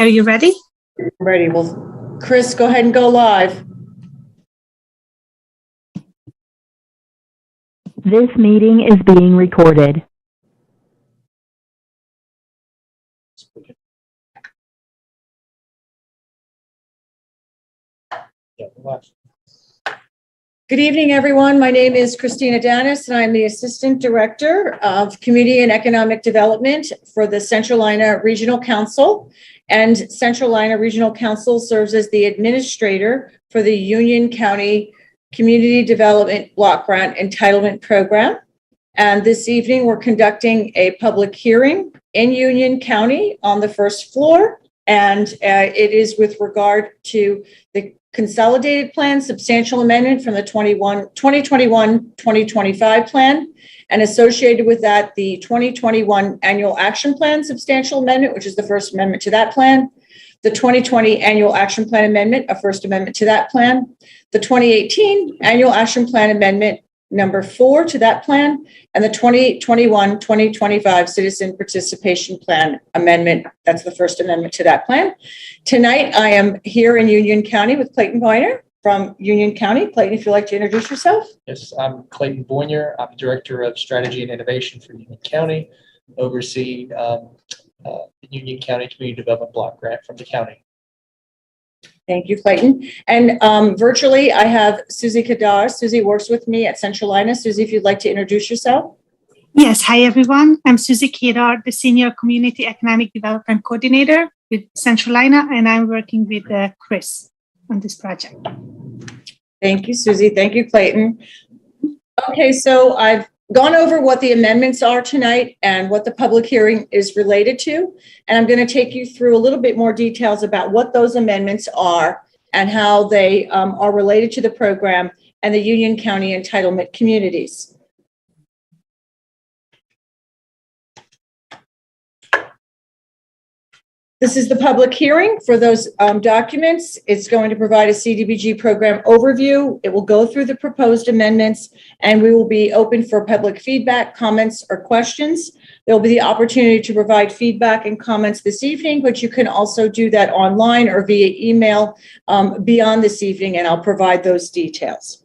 Are you ready? Ready. Well, Chris, go ahead and go live. This meeting is being recorded. Good evening, everyone. My name is Christina Danis, and I'm the Assistant Director of Community and Economic Development for the Central Lina Regional Council. And Central Lina Regional Council serves as the administrator for the Union County Community Development Block Grant Entitlement Program. And this evening, we're conducting a public hearing in Union County on the first floor. And it is with regard to the Consolidated Plan Substantial Amendment from the 2021-2025 plan, and associated with that, the 2021 Annual Action Plan Substantial Amendment, which is the first amendment to that plan, the 2020 Annual Action Plan Amendment, a first amendment to that plan, the 2018 Annual Action Plan Amendment, number 4 to that plan, and the 2021-2025 Citizen Participation Plan Amendment. That's the first amendment to that plan. Tonight, I am here in Union County with Clayton Boyner from Union County. Clayton, if you'd like to introduce yourself. Yes, I'm Clayton Boyner. I'm Director of Strategy and Innovation for Union County, oversee the Union County Community Development Block Grant from the county. Thank you, Clayton. And virtually, I have Susie Kadar. Susie works with me at Central Lina. Susie, if you'd like to introduce yourself. Yes. Hi, everyone. I'm Susie Kadar, the Senior Community Economic Development Coordinator with Central Lina, and I'm working with Chris on this project. Thank you, Susie. Thank you, Clayton. Okay, so I've gone over what the amendments are tonight and what the public hearing is related to. And I'm going to take you through a little bit more details about what those amendments are and how they are related to the program and the Union County entitlement communities. This is the public hearing for those documents. It's going to provide a CDBG program overview. It will go through the proposed amendments, and we will be open for public feedback, comments, or questions. There will be the opportunity to provide feedback and comments this evening, but you can also do that online or via email beyond this evening, and I'll provide those details.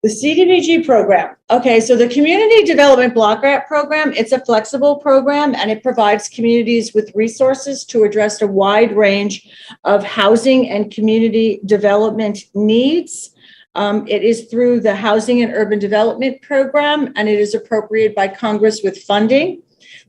The CDBG program. Okay, so the Community Development Block Grant Program, it's a flexible program, and it provides communities with resources to address a wide range of housing and community development needs. It is through the Housing and Urban Development Program, and it is appropriated by Congress with funding.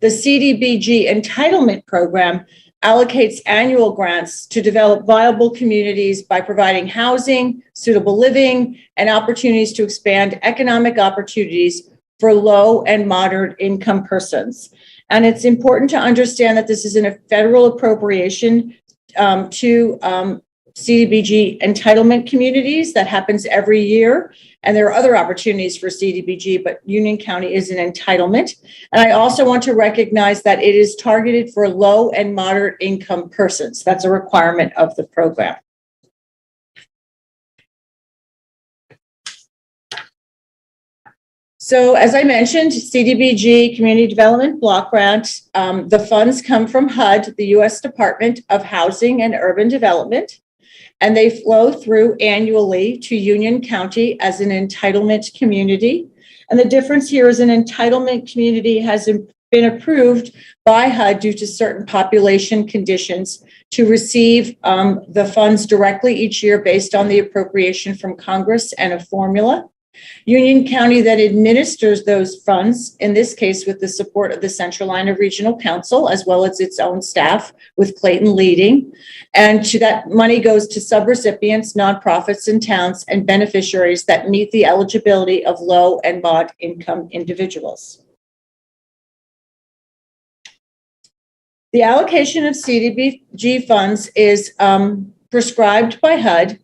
The CDBG Entitlement Program allocates annual grants to develop viable communities by providing housing, suitable living, and opportunities to expand economic opportunities for low and moderate income persons. And it's important to understand that this is in a federal appropriation to CDBG entitlement communities that happens every year. And there are other opportunities for CDBG, but Union County is an entitlement. And I also want to recognize that it is targeted for low and moderate income persons. That's a requirement of the program. So as I mentioned, CDBG Community Development Block Grant, the funds come from HUD, the U.S. Department of Housing and Urban Development, and they flow through annually to Union County as an entitlement community. And the difference here is an entitlement community has been approved by HUD due to certain population conditions to receive the funds directly each year based on the appropriation from Congress and a formula. Union County then administers those funds, in this case with the support of the Central Lina Regional Council, as well as its own staff, with Clayton leading. And that money goes to subrecipients, nonprofits, and towns and beneficiaries that meet the eligibility of low and moderate income individuals. The allocation of CDBG funds is prescribed by HUD.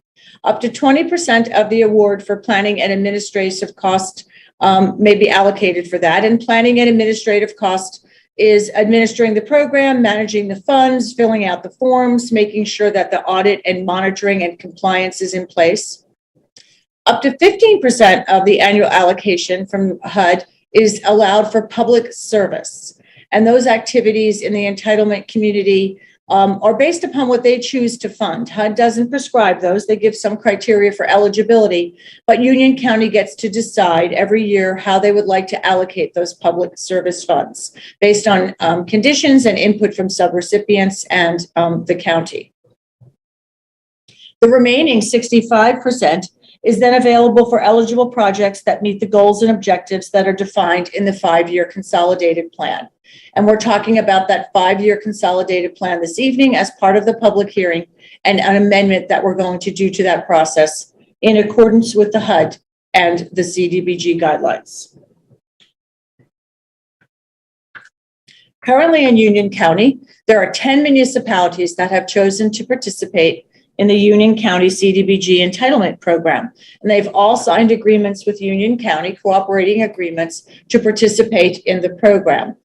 Up to 20% of the award for planning and administrative cost may be allocated for that. And planning and administrative cost is administering the program, managing the funds, filling out the forms, making sure that the audit and monitoring and compliance is in place. Up to 15% of the annual allocation from HUD is allowed for public service. And those activities in the entitlement community are based upon what they choose to fund. HUD doesn't prescribe those. They give some criteria for eligibility, but Union County gets to decide every year how they would like to allocate those public service funds based on conditions and input from subrecipients and the county. The remaining 65% is then available for eligible projects that meet the goals and objectives that are defined in the 5-year consolidated plan. And we're talking about that 5-year consolidated plan this evening as part of the public hearing and an amendment that we're going to do to that process in accordance with the HUD and the CDBG guidelines. Currently in Union County, there are 10 municipalities that have chosen to participate in the Union County CDBG entitlement program. And they've all signed agreements with Union County, cooperating agreements to participate in the program.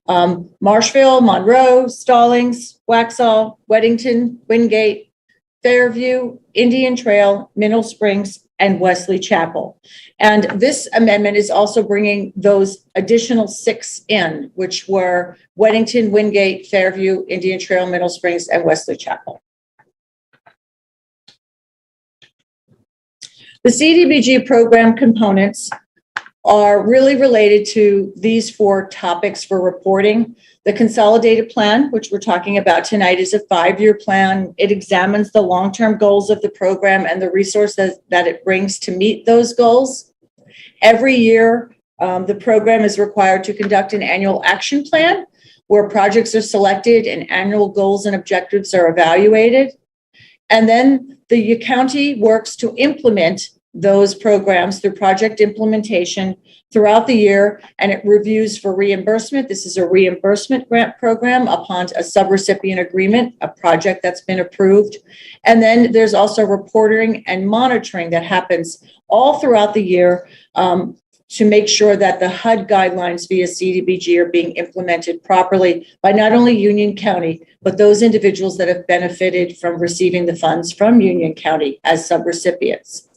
Marshville, Monroe, Stallings, Waxhaw, Weddington, Wingate, Fairview, Indian Trail, Mineral Springs, and Wesley Chapel. And this amendment is also bringing those additional 6 in, which were Weddington, Wingate, Fairview, Indian Trail, Mineral Springs, and Wesley Chapel. The CDBG program components are really related to these 4 topics for reporting. The consolidated plan, which we're talking about tonight, is a 5-year plan. It examines the long-term goals of the program and the resources that it brings to meet those goals. Every year, the program is required to conduct an annual action plan where projects are selected and annual goals and objectives are evaluated. And then the county works to implement those programs through project implementation throughout the year, and it reviews for reimbursement. This is a reimbursement grant program upon a subrecipient agreement, a project that's been approved. And then there's also reporting and monitoring that happens all throughout the year to make sure that the HUD guidelines via CDBG are being implemented properly by not only Union County, but those individuals that have benefited from receiving the funds from Union County as subrecipients.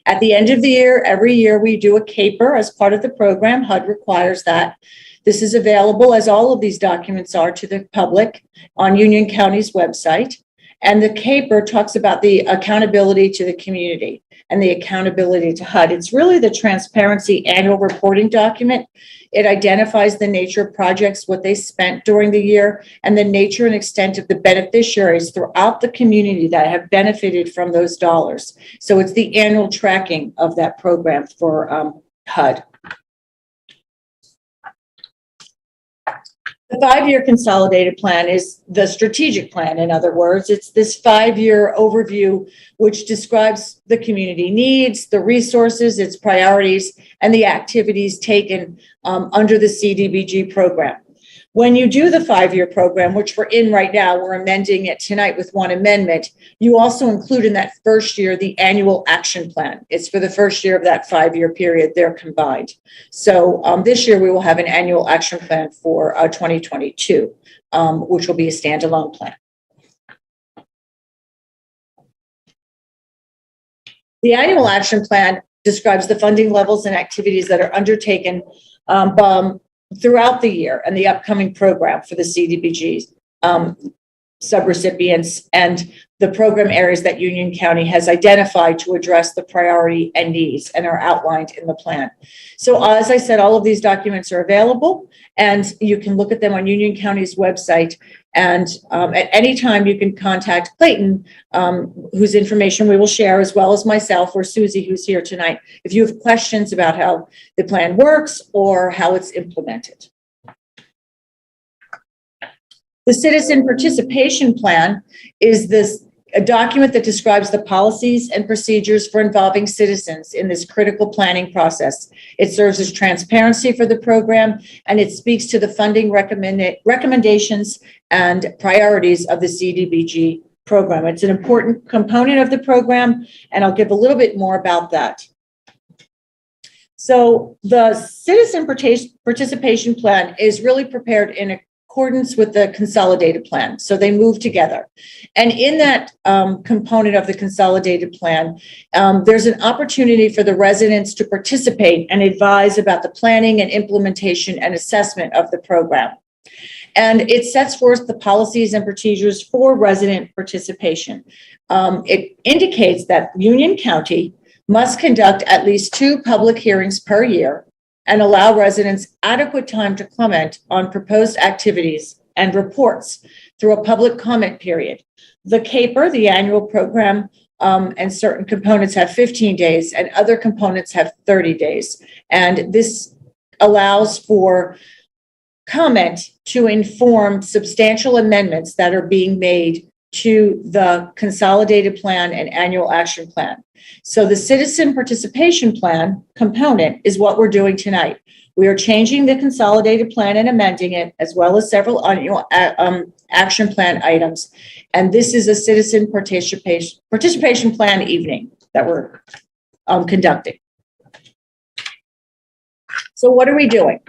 At the end of the year, every year we do a CAPER as part of the program. HUD requires that. This is available, as all of these documents are, to the public on Union County's website. And the CAPER talks about the accountability to the community and the accountability to HUD. It's really the transparency annual reporting document. It identifies the nature of projects, what they spent during the year, and the nature and extent of the beneficiaries throughout the community that have benefited from those dollars. So it's the annual tracking of that program for HUD. The 5-year consolidated plan is the strategic plan. In other words, it's this 5-year overview which describes the community needs, the resources, its priorities, and the activities taken under the CDBG program. When you do the 5-year program, which we're in right now, we're amending it tonight with 1 amendment, you also include in that first year the annual action plan. It's for the first year of that 5-year period, they're combined. So this year we will have an annual action plan for 2022, which will be a standalone plan. The annual action plan describes the funding levels and activities that are undertaken throughout the year and the upcoming program for the CDBG subrecipients and the program areas that Union County has identified to address the priority and needs and are outlined in the plan. So as I said, all of these documents are available and you can look at them on Union County's website. And at any time you can contact Clayton, whose information we will share, as well as myself or Susie, who's here tonight, if you have questions about how the plan works or how it's implemented. The Citizen Participation Plan is a document that describes the policies and procedures for involving citizens in this critical planning process. It serves as transparency for the program, and it speaks to the funding recommendations and priorities of the CDBG program. It's an important component of the program, and I'll give a little bit more about that. So the Citizen Participation Plan is really prepared in accordance with the consolidated plan. So they move together. And in that component of the consolidated plan, there's an opportunity for the residents to participate and advise about the planning and implementation and assessment of the program. And it sets forth the policies and procedures for resident participation. It indicates that Union County must conduct at least 2 public hearings per year and allow residents adequate time to comment on proposed activities and reports through a public comment period. The CAPER, the annual program, and certain components have 15 days and other components have 30 days. And this allows for comment to inform substantial amendments that are being made to the consolidated plan and annual action plan. So the citizen participation plan component is what we're doing tonight. We are changing the consolidated plan and amending it, as well as several annual action plan items. And this is a citizen participation plan evening that we're conducting. So what are we doing?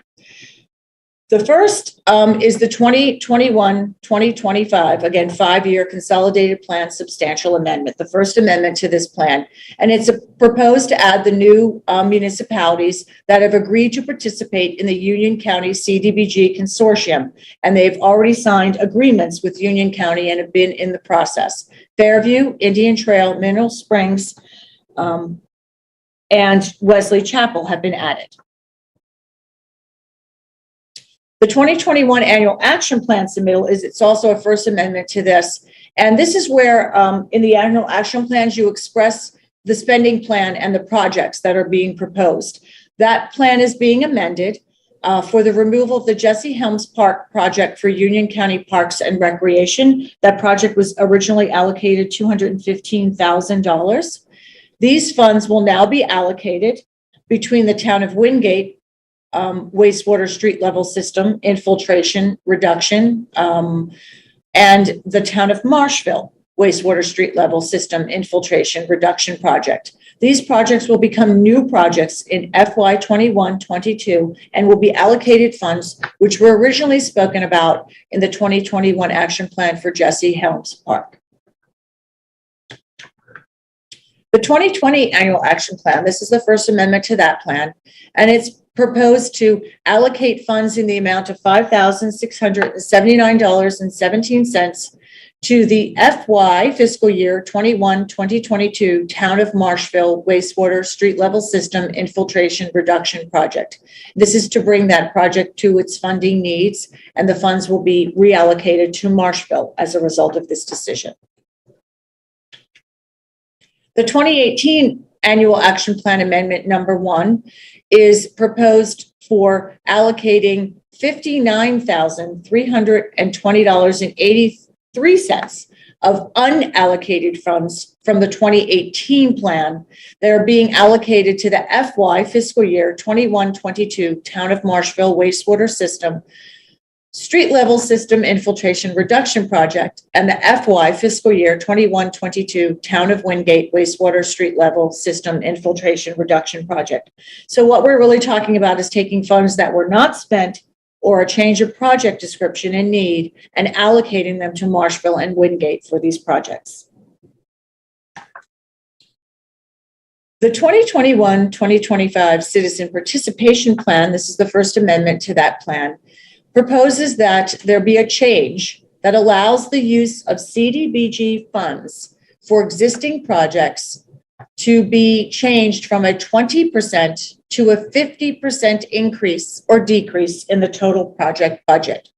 The first is the 2021-2025, again, 5-year consolidated plan substantial amendment, the first amendment to this plan. And it's proposed to add the new municipalities that have agreed to participate in the Union County CDBG consortium. And they've already signed agreements with Union County and have been in the process. Fairview, Indian Trail, Mineral Springs, and Wesley Chapel have been added. The 2021 annual action plan submittal it's also a first amendment to this. And this is where in the annual action plans, you express the spending plan and the projects that are being proposed. That plan is being amended for the removal of the Jesse Helms Park project for Union County Parks and Recreation. That project was originally allocated $215,000. These funds will now be allocated between the town of Wingate wastewater street level system infiltration reduction and the town of Marshville wastewater street level system infiltration reduction project. These projects will become new projects in FY 21-22 and will be allocated funds which were originally spoken about in the 2021 action plan for Jesse Helms Park. The 2020 annual action plan, this is the first amendment to that plan, and it's proposed to allocate funds in the amount of $5,679.17 to the FY fiscal year 21-2022 Town of Marshville wastewater street level system infiltration reduction project. This is to bring that project to its funding needs, and the funds will be reallocated to Marshville as a result of this decision. The 2018 annual action plan amendment number 1 is proposed for allocating $59,320.83 of unallocated funds from the 2018 plan that are being allocated to the FY fiscal year 21-22 Town of Marshville wastewater system street level system infiltration reduction project and the FY fiscal year 21-22 Town of Wingate wastewater street level system infiltration reduction project. So what we're really talking about is taking funds that were not spent or a change of project description in need and allocating them to Marshville and Wingate for these projects. The 2021-2025 Citizen Participation Plan, this is the first amendment to that plan, proposes that there be a change that allows the use of CDBG funds for existing projects to be changed from a 20% to a 50% increase or decrease in the total project budget.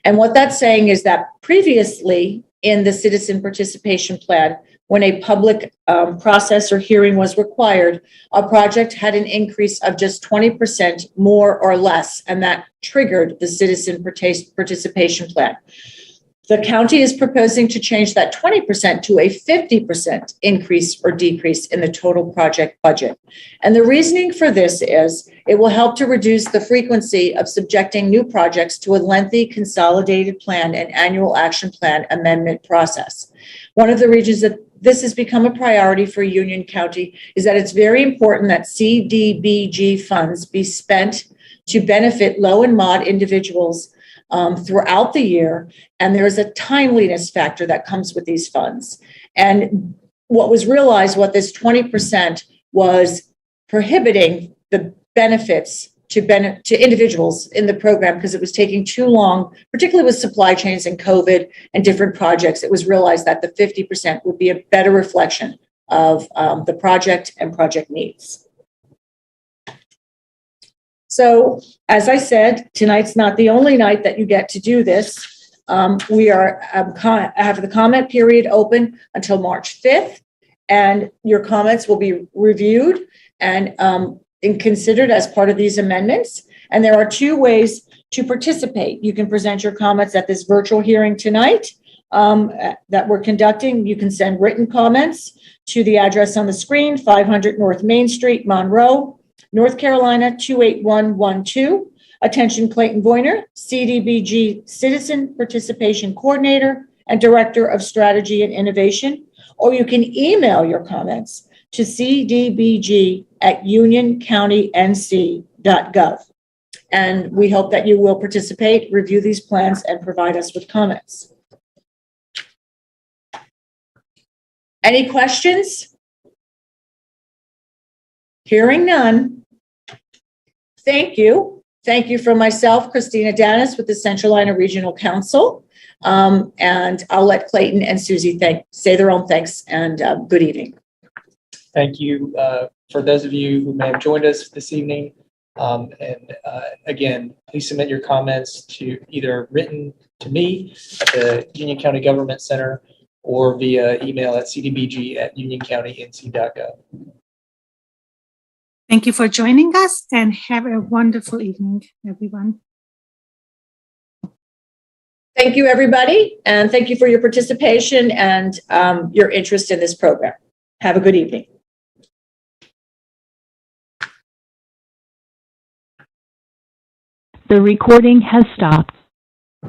And what that's saying is that previously in the citizen participation plan, when a public process or hearing was required, a project had an increase of just 20% more or less, and that triggered the citizen participation plan. The county is proposing to change that 20% to a 50% increase or decrease in the total project budget. And the reasoning for this is it will help to reduce the frequency of subjecting new projects to a lengthy consolidated plan and annual action plan amendment process. One of the reasons that this has become a priority for Union County is that it's very important that CDBG funds be spent to benefit low and mod individuals throughout the year. And there's a timeliness factor that comes with these funds. And what was realized, what this 20% was prohibiting the benefits to to individuals in the program because it was taking too long, particularly with supply chains and COVID and different projects. It was realized that the 50% would be a better reflection of the project and project needs. So, as I said, tonight's not the only night that you get to do this. We have the comment period open until March 5th, and your comments will be reviewed and considered as part of these amendments. And there are two ways to participate. You can present your comments at this virtual hearing tonight that we're conducting. You can send written comments to the address on the screen, 500 North Main Street, Monroe, North Carolina 28112. Attention Clayton Boyner, CDBG Citizen Participation Coordinator and Director of Strategy and Innovation. Or you can email your comments to cdbg@unioncountync.gov. And we hope that you will participate, review these plans, and provide us with comments. Any questions? Hearing none. Thank you. Thank you from myself, Christina Danis with the Central Iowa Regional Council. And I'll let Clayton and Susie say their own thanks and good evening. Thank you for those of you who may have joined us this evening. Again, please submit your comments to either written to me at the Union County Government Center or via email at cdbg@unioncountync.gov. Thank you for joining us and have a wonderful evening, everyone. Thank you, everybody. And thank you for your participation and your interest in this program. Have a good evening. The recording has stopped.